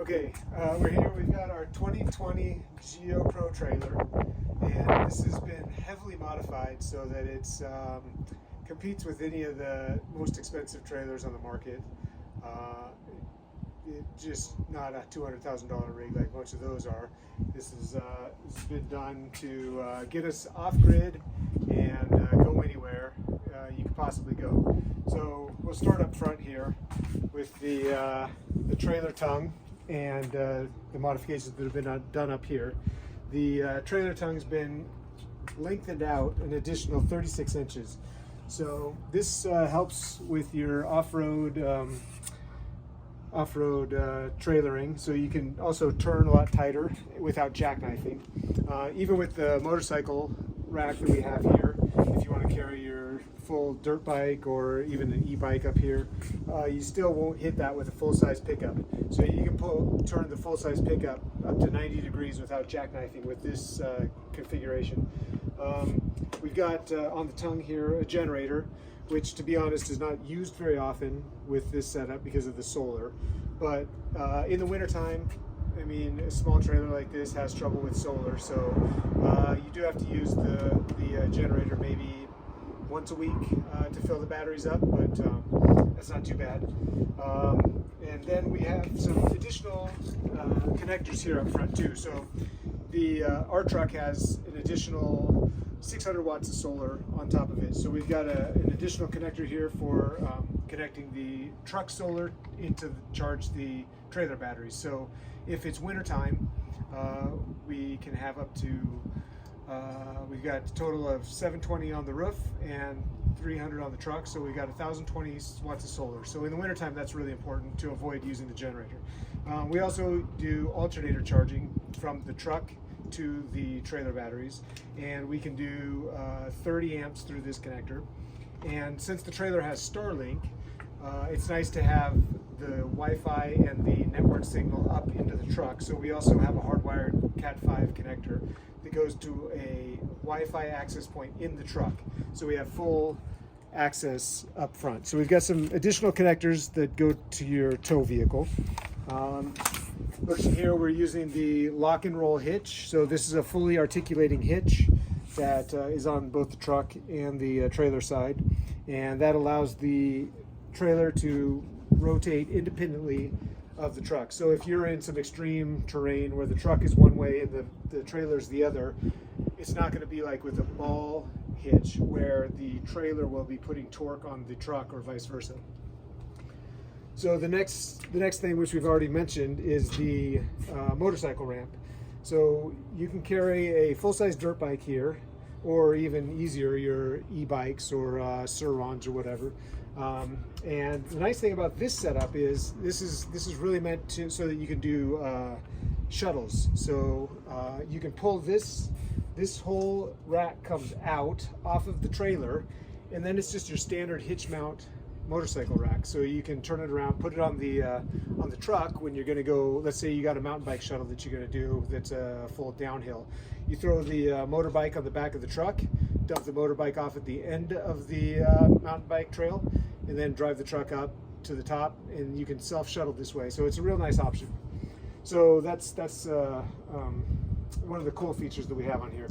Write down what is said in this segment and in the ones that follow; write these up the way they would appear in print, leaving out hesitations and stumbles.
Okay, we're here. We've got our 2020 GeoPro trailer, and this has been heavily modified so that it's competes with any of the most expensive trailers on the market. It's just not a $200,000 rig like most of those are. This has been done to get us off grid and go anywhere you could possibly go. So we'll start up front here with the trailer tongue and the modifications that have been done up here. The trailer tongue's been lengthened out an additional 36 inches. So this helps with your off-road trailering, so you can also turn a lot tighter without jackknifing. Even with the motorcycle rack that we have here, if you want to carry your full dirt bike or even an e-bike up here, you still won't hit that with a full-size pickup. So you can turn the full-size pickup up to 90 degrees without jackknifing with this configuration. We've got on the tongue here a generator, which to be honest is not used very often with this setup because of the solar. But in the wintertime, I mean, a small trailer like this has trouble with solar, so you do have to use the generator maybe once a week to fill the batteries up, but that's not too bad. And then we have some additional connectors here up front too. So our truck has an additional 600 watts of solar on top of it. So we've got an additional connector here for connecting the truck solar into charge the trailer batteries. So if it's winter time, we can have up to, we've got a total of 720 on the roof and 300 on the truck. So we've got 1,020 watts of solar. So in the wintertime, that's really important to avoid using the generator. We also do alternator charging from the truck to the trailer batteries, and we can do 30 amps through this connector. And since the trailer has Starlink, it's nice to have the Wi-Fi and the network signal up into the truck. So we also have a hardwired Cat 5 connector that goes to a Wi-Fi access point in the truck. So we have full access up front. So we've got some additional connectors that go to your tow vehicle. Looking here, we're using the lock and roll hitch. So this is a fully articulating hitch that is on both the truck and the trailer side, and that allows the trailer to rotate independently of the truck. So if you're in some extreme terrain where the truck is one way and the trailer is the other, it's not going to be like with a ball hitch where the trailer will be putting torque on the truck or vice versa. So the next thing, which we've already mentioned, is the motorcycle ramp. So you can carry a full-size dirt bike here, or even easier, your e-bikes or Surrons or whatever. And the nice thing about this setup is this is really meant to so that you can do shuttles. So you can pull this whole rack comes out off of the trailer, and then it's just your standard hitch mount motorcycle rack. So you can turn it around, put it on the truck when you're going to go. Let's say you got a mountain bike shuttle that you're going to do that's a full downhill. You throw the motorbike on the back of the truck, dump the motorbike off at the end of the mountain bike trail, and then drive the truck up to the top, and you can self shuttle this way. So it's a real nice option. So that's one of the cool features that we have on here.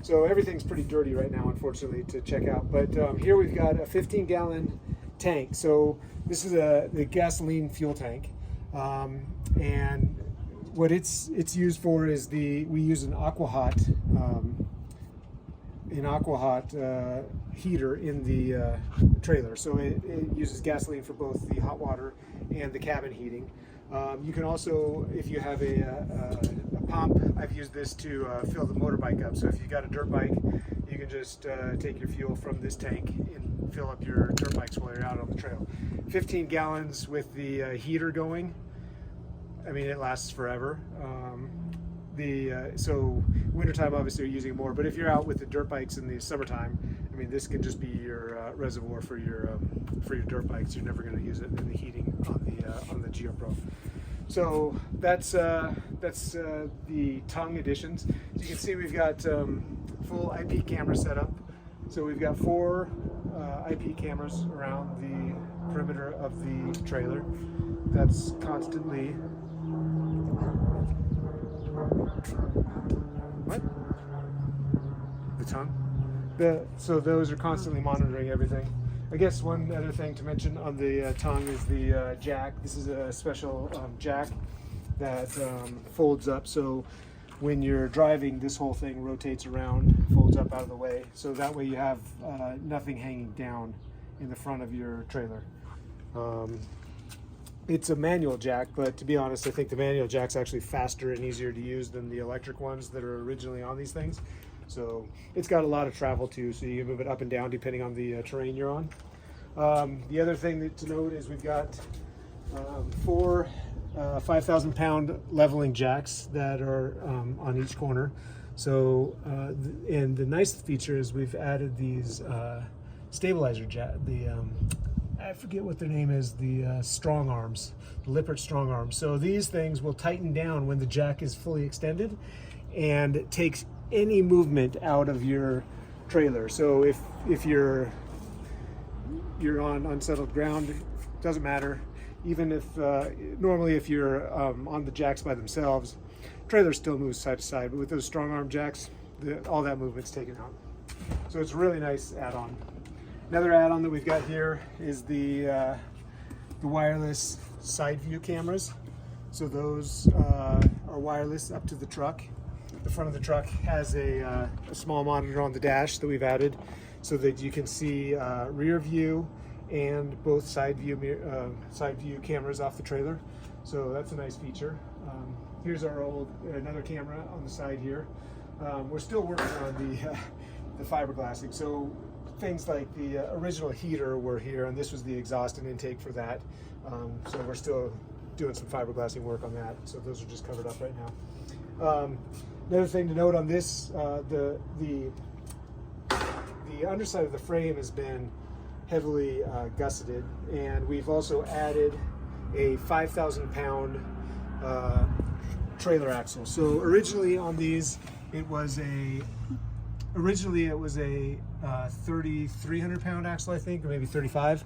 So everything's pretty dirty right now, unfortunately, to check out. But here we've got a 15-gallon tank. So this is the gasoline fuel tank, and what it's used for is we use an aqua-hot heater in the trailer. So it uses gasoline for both the hot water and the cabin heating. You can also, if you have a pump, I've used this to fill the motorbike up. So if you've got a dirt bike, you can just take your fuel from this tank and fill up your dirt bikes while you're out on the trail. 15 gallons with the heater going. I mean, it lasts forever. So wintertime, obviously, you're using more. But if you're out with the dirt bikes in the summertime, I mean, this can just be your reservoir for your dirt bikes. You're never going to use it in the heating on the GeoPro. So that's the tongue additions. As you can see, we've got full IP camera setup. So we've got 4 IP cameras around the perimeter of the trailer. That's constantly What? The tongue? So those are constantly monitoring everything. I guess one other thing to mention on the tongue is the jack. This is a special jack that folds up, so when you're driving, this whole thing rotates around, folds up out of the way, so that way you have nothing hanging down in the front of your trailer. It's a manual jack, but to be honest, I think the manual jack's actually faster and easier to use than the electric ones that are originally on these things. So it's got a lot of travel too, so you can move it up and down depending on the terrain you're on. The other thing to note is we've got 4 5,000-pound leveling jacks that are on each corner. So, and the nice feature is we've added these stabilizer jack, I forget what their name is, the strong arms, the Lippert strong arms. So these things will tighten down when the jack is fully extended, and it takes any movement out of your trailer. So if you're on unsettled ground, it doesn't matter. Even if normally if you're on the jacks by themselves, trailer still moves side to side, but with those strong arm jacks, all that movement's taken out. So it's a really nice add-on. Another add-on that we've got here is the wireless side view cameras. So those are wireless up to the truck. The front of the truck has a small monitor on the dash that we've added so that you can see rear view and both side view cameras off the trailer. So that's a nice feature. Here's our another camera on the side here. We're still working on the fiberglassing. So things like the original heater were here, and this was the exhaust and intake for that. So we're still doing some fiberglassing work on that. So those are just covered up right now. Another thing to note on this, the underside of the frame has been heavily gusseted, and we've also added a 5,000-pound trailer axle. So originally on these, it was a 3,300-pound axle, I think, or maybe 35.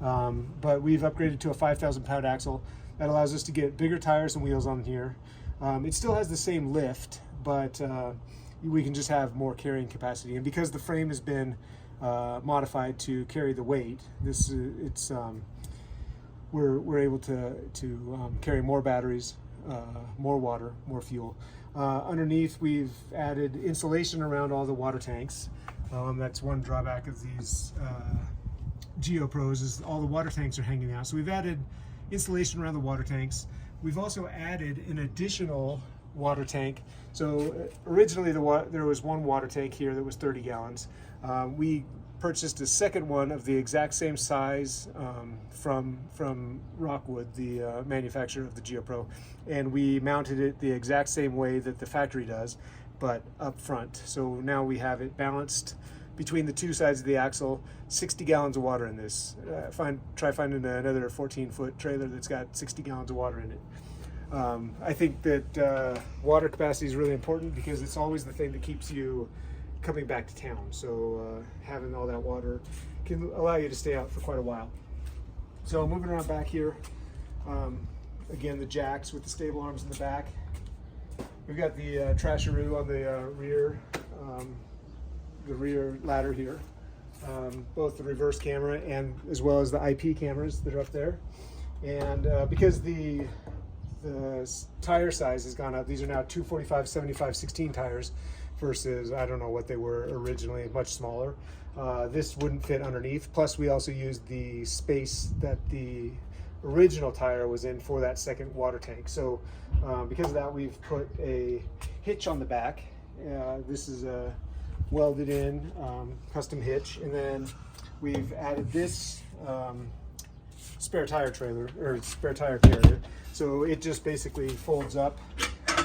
But we've upgraded to a 5,000-pound axle. That allows us to get bigger tires and wheels on here. It still has the same lift, but we can just have more carrying capacity. And because the frame has been modified to carry the weight, we're able to carry more batteries, more water, more fuel. Underneath, we've added insulation around all the water tanks. That's one drawback of these GeoPros, is all the water tanks are hanging out. So we've added insulation around the water tanks. We've also added an additional water tank. So originally there was one water tank here that was 30 gallons. We purchased a second one of the exact same size from Rockwood, the manufacturer of the GeoPro, and we mounted it the exact same way that the factory does, but up front. So now we have it balanced between the two sides of the axle. 60 gallons of water in this. Try finding another 14-foot trailer that's got 60 gallons of water in it. I think that water capacity is really important because it's always the thing that keeps you coming back to town. So having all that water can allow you to stay out for quite a while. So moving around back here, again, the jacks with the stable arms in the back. We've got the trasheroo on the rear ladder here. Both the reverse camera and as well as the IP cameras that are up there. And because the tire size has gone up, these are now 245, 75, 16 tires versus, I don't know what they were originally, much smaller. This wouldn't fit underneath. Plus we also used the space that the original tire was in for that second water tank. So because of that, we've put a hitch on the back. This is a welded in custom hitch, and then we've added this spare tire trailer, or spare tire carrier. So it just basically folds up.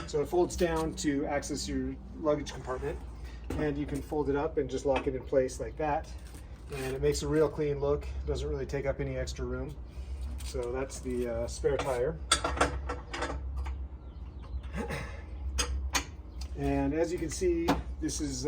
So it folds down to access your luggage compartment, and you can fold it up and just lock it in place like that. And it makes a real clean look. Doesn't really take up any extra room. So that's the spare tire. And as you can see, this is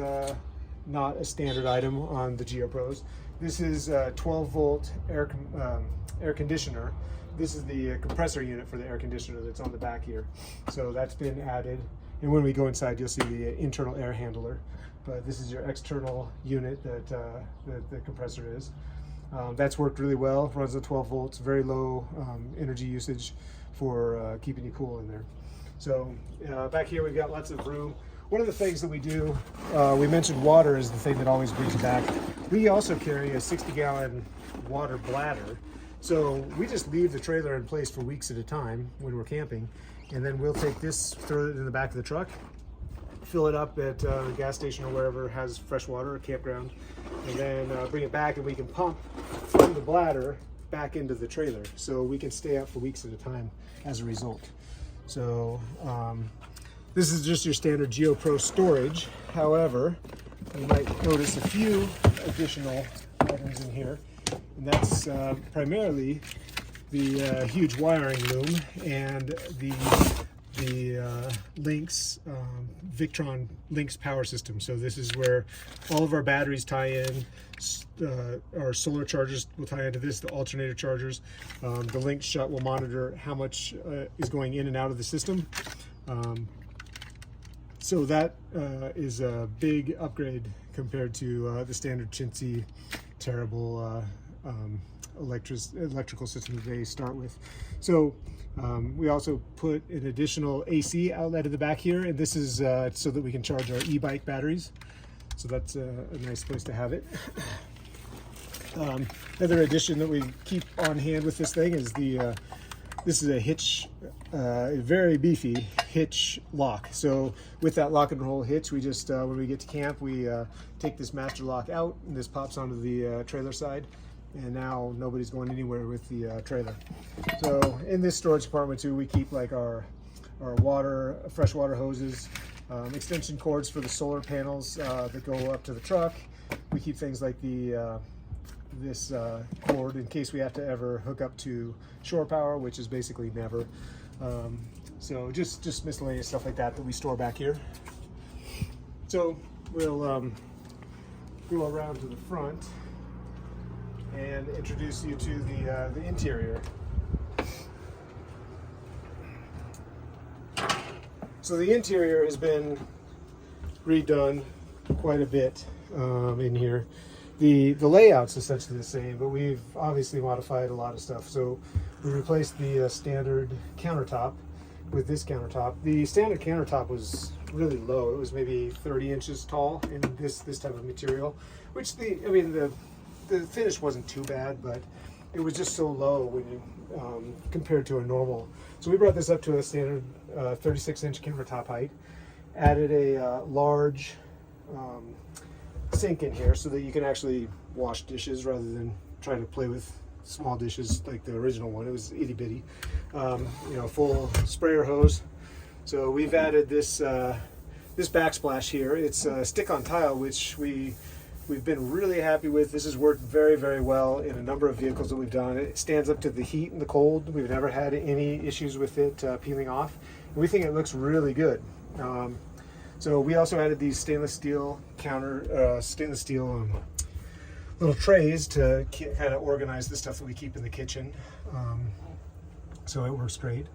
not a standard item on the GeoPros. This is a 12-volt air conditioner this is the compressor unit for the air conditioner that's on the back here. So that's been added. And when we go inside, you'll see the internal air handler. But this is your external unit that the compressor is. That's worked really well, runs at 12 volts, very low energy usage for keeping you cool in there. So back here we've got lots of room. One of the things that we do, we mentioned water is the thing that always brings you back. We also carry a 60-gallon water bladder. So we just leave the trailer in place for weeks at a time when we're camping. And then we'll take this, throw it in the back of the truck, fill it up at the gas station or wherever has fresh water, a campground, and then bring it back, and we can pump from the bladder back into the trailer. So we can stay out for weeks at a time as a result. So this is just your standard GeoPro storage. However, you might notice a few additional items in here, and that's primarily the huge wiring loom and the Lynx Victron Lynx power system. So this is where all of our batteries tie in. Our solar chargers will tie into this, the alternator chargers. The Lynx shot will monitor how much is going in and out of the system. So that is a big upgrade compared to the standard chintzy, terrible electrical system that they start with. So we also put an additional AC outlet in the back here, and this is so that we can charge our e-bike batteries. So that's a nice place to have it. Another addition that we keep on hand with this thing is this is a hitch, a very beefy hitch lock. So with that lock and roll hitch, we just, when we get to camp, we take this master lock out, and this pops onto the trailer side. And now nobody's going anywhere with the trailer. So in this storage compartment too, we keep like our water, freshwater hoses, extension cords for the solar panels that go up to the truck. We keep things like this cord in case we have to ever hook up to shore power, which is basically never. So just miscellaneous stuff like that we store back here. So we'll go around to the front and introduce you to the interior. So the interior has been redone quite a bit in here. The layout's essentially the same, but we've obviously modified a lot of stuff. So we replaced the standard countertop with this countertop. The standard countertop was really low. It was maybe 30 inches tall in this type of material, which the finish wasn't too bad, but it was just so low when you compared to a normal. So we brought this up to a standard 36-inch countertop height, added a large sink in here so that you can actually wash dishes rather than try to play with small dishes like the original one. It was itty bitty, full sprayer hose. So we've added this backsplash here. It's stick-on tile, which we've been really happy with. This has worked very, very well in a number of vehicles that we've done. It stands up to the heat and the cold. We've never had any issues with it peeling off. And we think it looks really good. So we also added these stainless steel little trays to kind of organize the stuff that we keep in the kitchen. So it works great.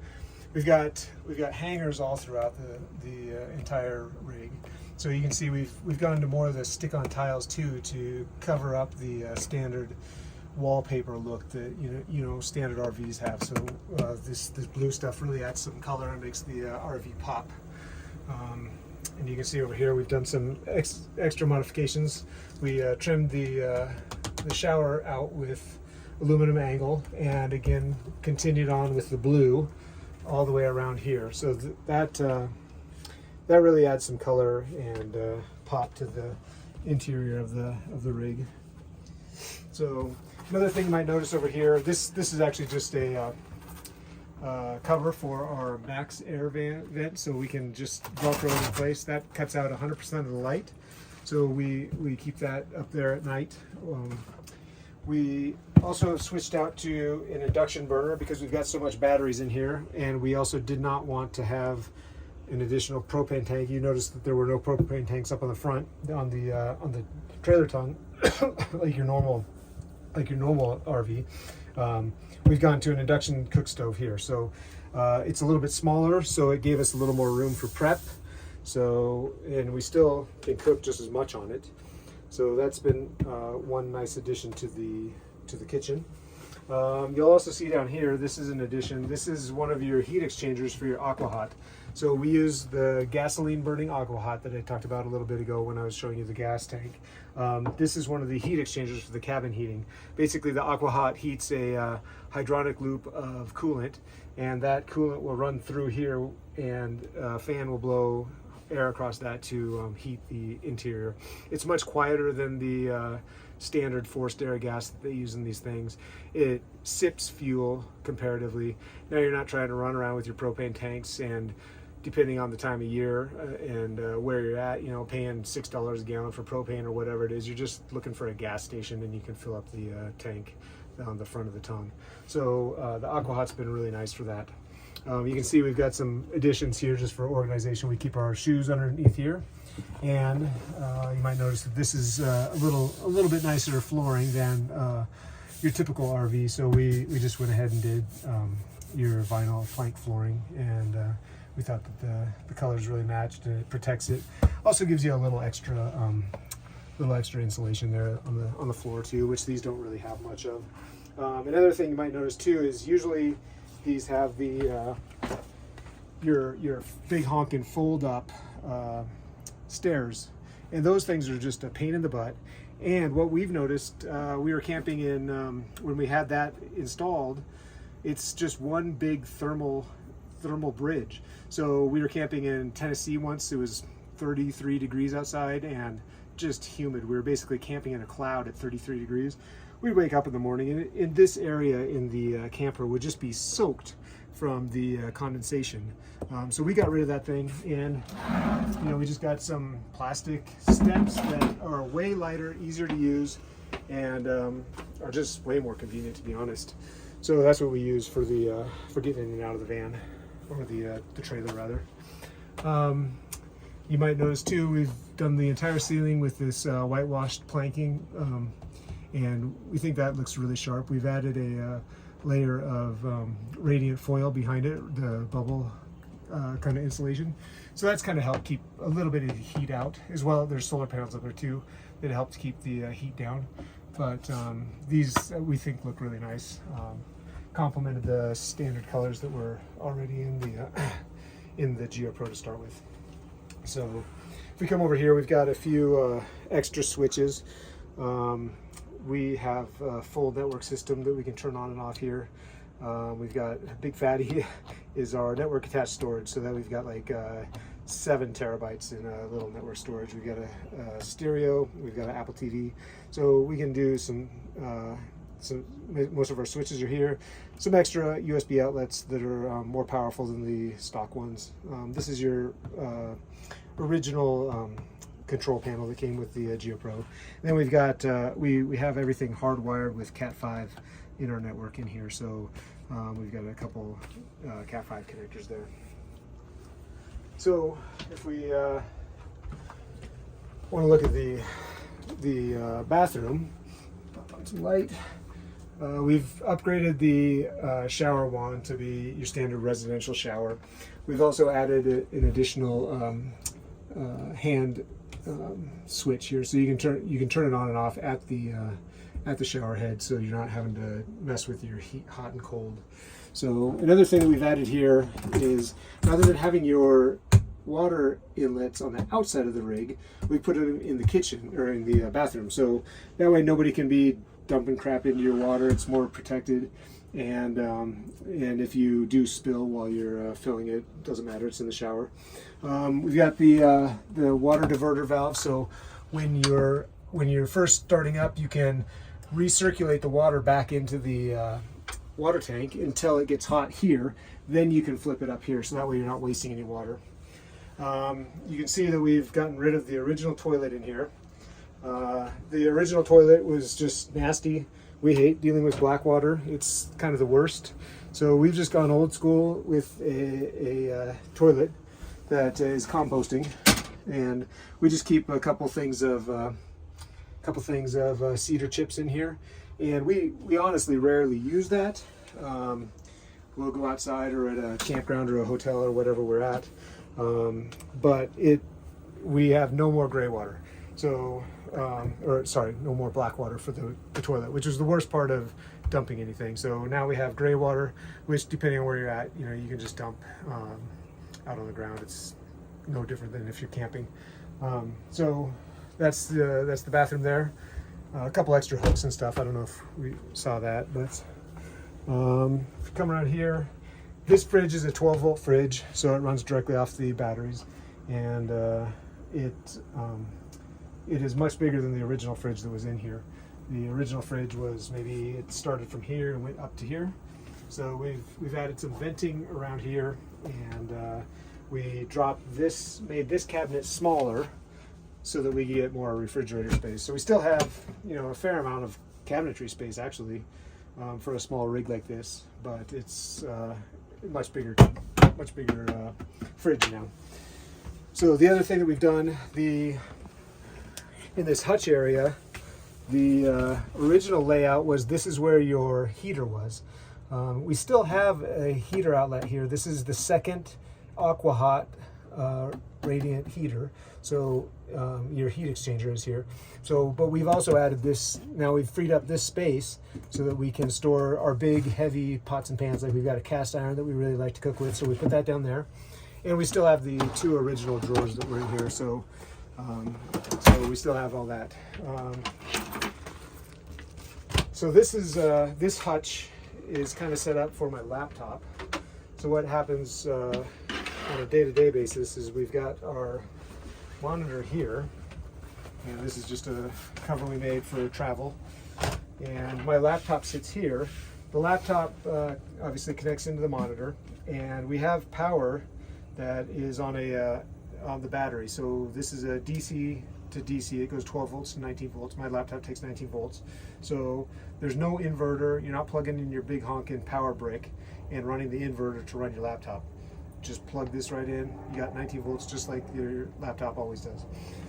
We've got hangers all throughout the entire rig. So you can see we've gone to more of the stick-on tiles too to cover up the standard wallpaper look that standard RVs have. So this blue stuff really adds some color and makes the RV pop. And you can see over here we've done some extra modifications. We trimmed the shower out with aluminum angle, and again continued on with the blue all the way around here. So that really adds some color and pop to the interior of the rig. So another thing you might notice over here, this is actually just a cover for our max air vent, so we can just Velcro it in place. That cuts out 100% of the light, so we keep that up there at night. We also switched out to an induction burner because we've got so much batteries in here, and we also did not want to have an additional propane tank. You notice that there were no propane tanks up on the front on the trailer tongue like your normal RV. We've gone to an induction cook stove here, so it's a little bit smaller, so it gave us a little more room for prep. So, and we still can cook just as much on it. So that's been one nice addition to the kitchen. You'll also see down here, this is an addition. This is one of your heat exchangers for your aquahot. So we use the gasoline burning aquahot that I talked about a little bit ago when I was showing you the gas tank. This is one of the heat exchangers for the cabin heating. Basically, the aquahot heats a hydronic loop of coolant, and that coolant will run through here, and a fan will blow air across that to heat the interior. It's much quieter than the standard forced air gas that they use in these things. It sips fuel comparatively. Now you're not trying to run around with your propane tanks, and depending on the time of year and where you're at, you know, paying $6 a gallon for propane or whatever it is. You're just looking for a gas station, and you can fill up the tank on the front of the tongue. So the aquahot's been really nice for that. You can see we've got some additions here just for organization. We keep our shoes underneath here, and you might notice that this is a little bit nicer flooring than your typical RV. So we just went ahead and did your vinyl plank flooring, and we thought that the colors really matched, and it protects it. Also gives you a little extra insulation there on the floor too, which these don't really have much of. Another thing you might notice too is usually these have the your big honkin' fold up stairs, and those things are just a pain in the butt. And what we've noticed, we were camping in when we had that installed, it's just one big thermal bridge. So we were camping in Tennessee once. It was 33 degrees outside and just humid. We were basically camping in a cloud at 33 degrees. We'd wake up in the morning, and in this area in the camper would just be soaked from the condensation. So we got rid of that thing, and you know, we just got some plastic steps that are way lighter, easier to use, and are just way more convenient, to be honest. So that's what we use for the for getting in and out of the van, or the trailer rather. You might notice too, we've done the entire ceiling with this whitewashed planking, and we think that looks really sharp. We've added a layer of radiant foil behind it, the bubble kind of insulation. So that's kind of helped keep a little bit of the heat out as well. There's solar panels up there too that help to keep the heat down. But these we think look really nice. Complemented the standard colors that were already in the GeoPro to start with. So if we come over here, we've got a few extra switches. We have a full network system that we can turn on and off here. We've got Big Fatty is our network attached storage, so that we've got like 7 terabytes in a little network storage. We've got a stereo, we've got an Apple TV, so we can do some most of our switches are here. Some extra USB outlets that are more powerful than the stock ones. This is your original control panel that came with the GeoPro. And then we've got we have everything hardwired with Cat 5 in our network in here. So we've got a couple Cat 5 connectors there. So if we want to look at the bathroom, pop on some light. We've upgraded the shower wand to be your standard residential shower. We've also added an additional hand switch here, so you can turn it on and off at the shower head, so you're not having to mess with your heat, hot and cold. So another thing that we've added here is, rather than having your water inlets on the outside of the rig, we put it in the kitchen or in the bathroom. So that way nobody can be dumping crap into your water. It's more protected, and if you do spill while you're filling it, doesn't matter. It's in the shower. We've got the water diverter valve. So when you're first starting up, you can recirculate the water back into the water tank until it gets hot here. Then you can flip it up here, so that way you're not wasting any water. You can see that we've gotten rid of the original toilet in here. The original toilet was just nasty. We hate dealing with black water. It's kind of the worst. So we've just gone old school with a toilet that is composting, and we just keep a couple things of cedar chips in here, And we honestly rarely use that. We'll go outside or at a campground or a hotel or whatever we're at. But we have no more gray water. So, or sorry, no more black water for the toilet, which is the worst part of dumping anything. So now we have gray water, which depending on where you're at, you know, you can just dump out on the ground. It's no different than if you're camping. So that's the bathroom there. A couple extra hooks and stuff. I don't know if we saw that, but if you come around here, this fridge is a 12-volt fridge, so it runs directly off the batteries, and it is much bigger than the original fridge that was in here. The original fridge was maybe, it started from here and went up to here. So we've added some venting around here, and we made this cabinet smaller so that we get more refrigerator space. So we still have, you know, a fair amount of cabinetry space actually for a small rig like this, but it's much bigger fridge now. So the other thing that we've done, in this hutch area, the original layout was this is where your heater was. We still have a heater outlet here. This is the second Aqua Hot radiant heater. So your heat exchanger is here. So, but we've also added this, now we've freed up this space so that we can store our big heavy pots and pans. Like we've got a cast iron that we really like to cook with, so we put that down there. And we still have the 2 original drawers that were in here, so we still have all that. So this hutch is kind of set up for my laptop. So what happens on a day-to-day basis is we've got our monitor here, and this is just a cover we made for travel, and my laptop sits here. The laptop obviously connects into the monitor, and we have power that is on the battery. So this is a DC to DC. It goes 12 volts to 19 volts. My laptop takes 19 volts. So there's no inverter. You're not plugging in your big honking power brick and running the inverter to run your laptop. Just plug this right in. You got 19 volts just like your laptop always does.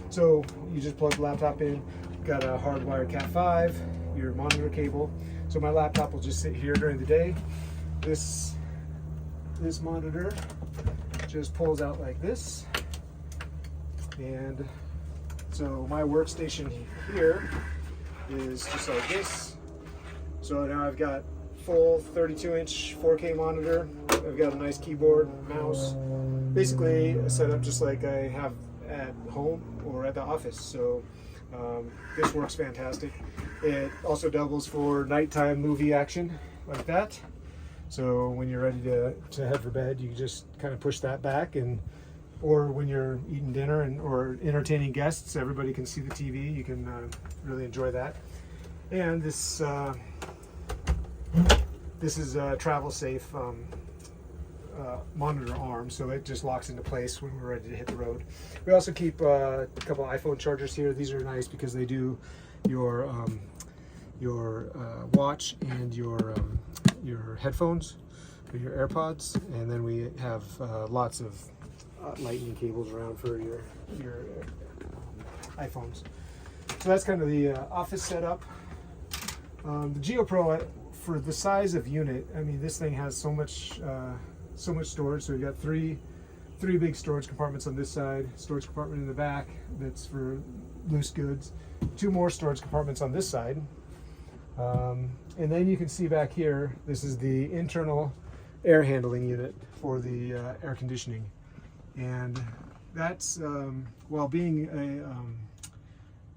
So you just plug the laptop in. Got a hardwired Cat 5, your monitor cable. So my laptop will just sit here during the day. This monitor just pulls out like this, and so my workstation here is just like this. So now I've got full 32-inch 4K monitor. I've got a nice keyboard, mouse, basically set up just like I have at home or at the office. So this works fantastic. It also doubles for nighttime movie action like that. So when you're ready to head for bed, you just kind of push that back, or when you're eating dinner or entertaining guests, everybody can see the TV. You can really enjoy that. And this is a travel safe monitor arm, so it just locks into place when we're ready to hit the road. We also keep a couple iPhone chargers here. These are nice because they do your watch and your headphones or your AirPods, and then we have lots of lightning cables around for your iPhones. So that's kind of the office setup. The GeoPro, for the size of unit, I mean, this thing has so much storage. So we've got three big storage compartments on this side, storage compartment in the back that's for loose goods, 2 more storage compartments on this side. And then you can see back here, this is the internal air handling unit for the air conditioning. And that's, while being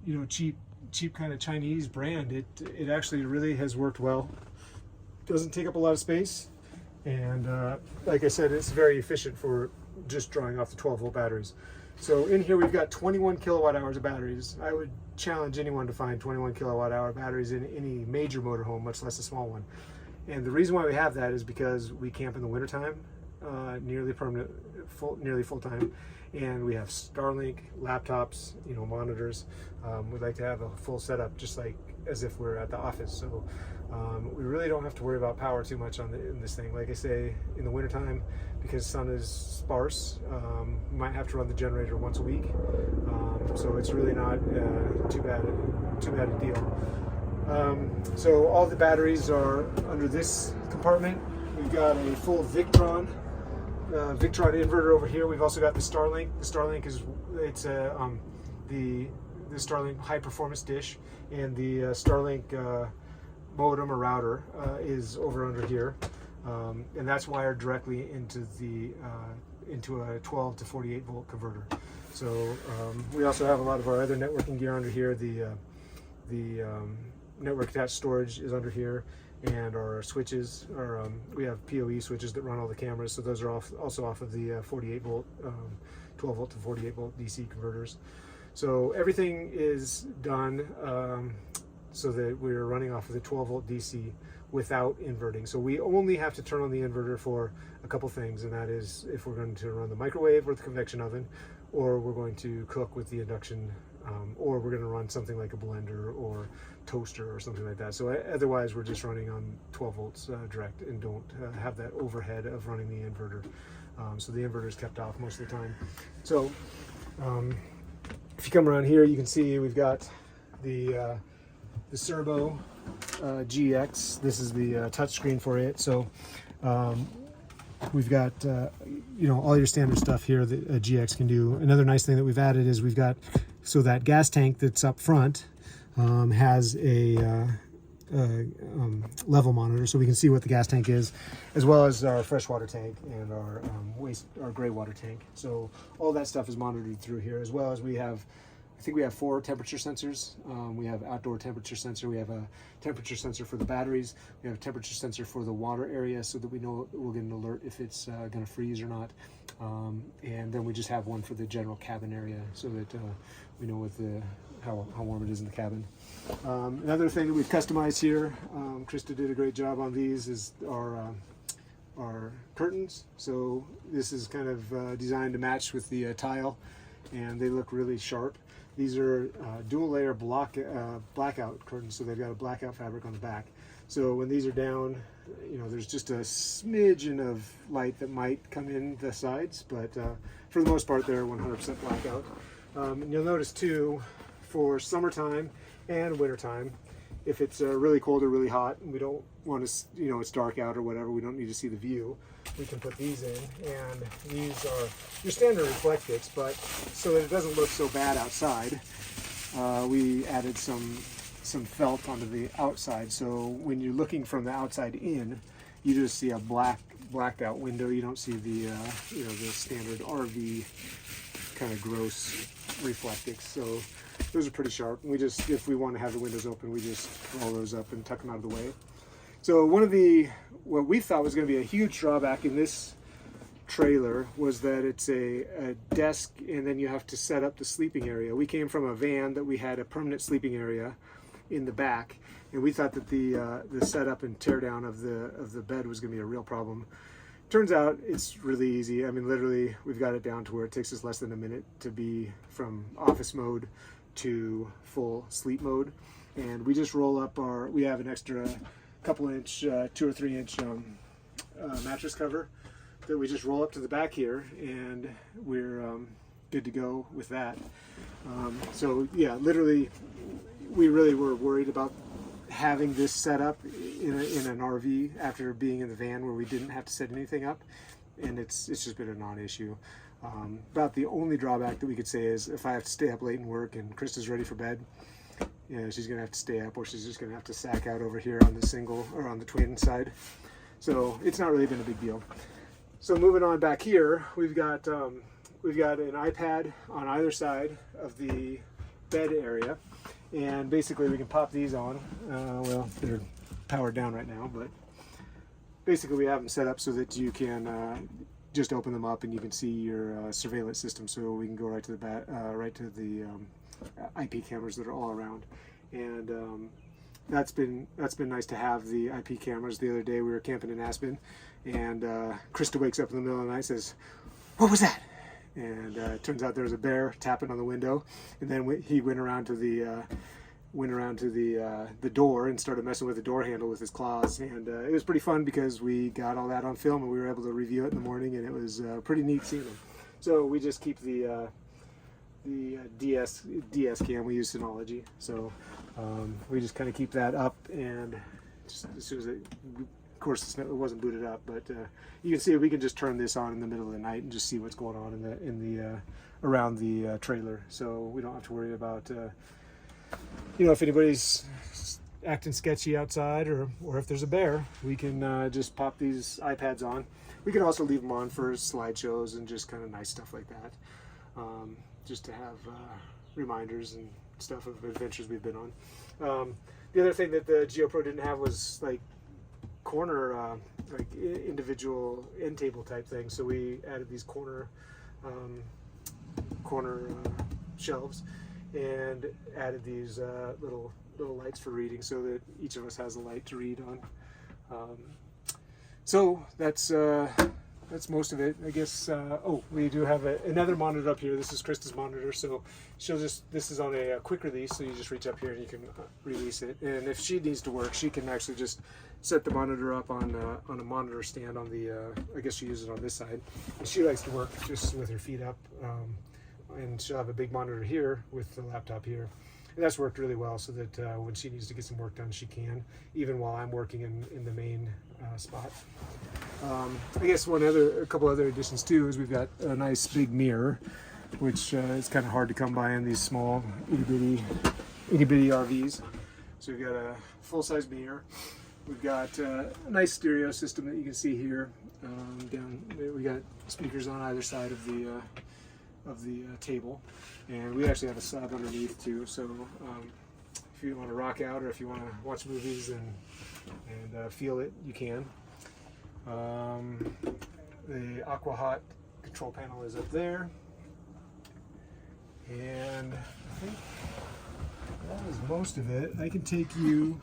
a cheap kind of Chinese brand, it actually really has worked well. Doesn't take up a lot of space, and like I said, it's very efficient for just drawing off the 12-volt batteries. So in here we've got 21 kilowatt hours of batteries. I would challenge anyone to find 21 kilowatt hour batteries in any major motorhome, much less a small one. And the reason why we have that is because we camp in the wintertime, nearly full time, and we have Starlink, laptops, monitors. We'd like to have a full setup, just like as if we're at the office. So we really don't have to worry about power too much in this thing. Like I say, in the wintertime, because sun is sparse, we might have to run the generator once a week. So it's really not too bad a deal. So all the batteries are under this compartment. We've got a full Victron inverter over here. We've also got the Starlink. The Starlink is the Starlink high performance dish, and the Starlink modem or router is over under here, and that's wired directly into a 12 to 48 volt converter. So we also have a lot of our other networking gear under here. The network attached storage is under here, and our switches are we have PoE switches that run all the cameras, so those are also off of the 48 volt 12 volt to 48 volt DC converters. So everything is done so that we're running off of the 12 volt DC without inverting. So we only have to turn on the inverter for a couple things, and that is if we're going to run the microwave or the convection oven, or we're going to cook with the induction, or we're going to run something like a blender or toaster or something like that. So otherwise we're just running on 12 volts direct, and don't have that overhead of running the inverter. So the inverter is kept off most of the time. So if you come around here, you can see we've got the Servo GX. This is the touch screen for it. So we've got all your standard stuff here that a GX can do. Another nice thing that we've added is we've got, so that gas tank that's up front has a level monitor, so we can see what the gas tank is, as well as our freshwater tank and our gray water tank. So all that stuff is monitored through here, as well as I think we have 4 temperature sensors. We have outdoor temperature sensor. We have a temperature sensor for the batteries. We have a temperature sensor for the water area, so that we know we'll get an alert if it's going to freeze or not. And then we just have one for the general cabin area, so that we know how warm it is in the cabin. Another thing that we've customized here, Krista did a great job on these, is our curtains. So this is kind of designed to match with the tile, and they look really sharp. These are dual layer blackout curtains, so they've got a blackout fabric on the back. So when these are down, there's just a smidgen of light that might come in the sides, but for the most part they're 100% blackout. And you'll notice too, for summertime and wintertime, if it's really cold or really hot and we don't want to, it's dark out or whatever, we don't need to see the view, we can put these in, and these are your standard reflectix, but so that it doesn't look so bad outside, we added some felt onto the outside, so when you're looking from the outside in, you just see a blacked out window. You don't see the the standard RV kind of gross reflectix. So those are pretty sharp. We just, if we want to have the windows open, we just roll those up and tuck them out of the way. So what we thought was going to be a huge drawback in this trailer was that it's a desk, and then you have to set up the sleeping area. We came from a van that we had a permanent sleeping area in the back, and we thought that the setup and tear down of the bed was going to be a real problem. Turns out it's really easy. I mean, literally, we've got it down to where it takes us less than a minute to be from office mode to full sleep mode, and we just roll up we have an extra couple inch, 2 or 3 inch mattress cover that we just roll up to the back here, and we're good to go with that. So yeah, literally, we really were worried about having this set up in an RV after being in the van where we didn't have to set anything up, and it's just been a non-issue. About the only drawback that we could say is if I have to stay up late and work and Krista's ready for bed, she's gonna have to stay up, or she's just gonna have to sack out over here on the single or on the twin side. So it's not really been a big deal. So moving on back here, we've got an iPad on either side of the bed area, and basically we can pop these on. Well, they're powered down right now, but basically we have them set up so that you can just open them up and you can see your surveillance system. So we can go right to the IP cameras that are all around, and that's been nice to have the IP cameras. The other day we were camping in Aspen, and Krista wakes up in the middle of the night and says, "What was that?" And it turns out there was a bear tapping on the window, and then he went around to the door and started messing with the door handle with his claws, and it was pretty fun because we got all that on film and we were able to review it in the morning, and it was pretty neat seeing them. So we just keep the the DS cam. We use Synology, so we just kind of keep that up, and just as soon as it, of course, it wasn't booted up, but you can see we can just turn this on in the middle of the night and just see what's going on in the around the trailer. So we don't have to worry about if anybody's acting sketchy outside, or if there's a bear, we can just pop these iPads on. We can also leave them on for slideshows and just kind of nice stuff like that, just to have reminders and stuff of adventures we've been on. The other thing that the GeoPro didn't have was like corner, like individual end table type thing. So we added these corner shelves and added these little lights for reading, so that each of us has a light to read on. So that's most of it, I guess. Oh, we do have another monitor up here. This is Krista's monitor, so this is on a quick release, so you just reach up here and you can release it. And if she needs to work, she can actually just set the monitor up on a monitor stand on the, I guess she uses it on this side. And she likes to work just with her feet up, and she'll have a big monitor here with the laptop here. And that's worked really well, so that when she needs to get some work done, she can, even while I'm working in the main spot. I guess a couple other additions too is we've got a nice big mirror, which is kind of hard to come by in these small itty bitty RVs. So we've got a full-size mirror. We've got a nice stereo system that you can see here. Down there we got speakers on either side of the table, and we actually have a sub underneath too. So if you want to rock out, or if you want to watch movies and feel it, you can. The Aqua Hot control panel is up there, and I think that is most of it. I can take you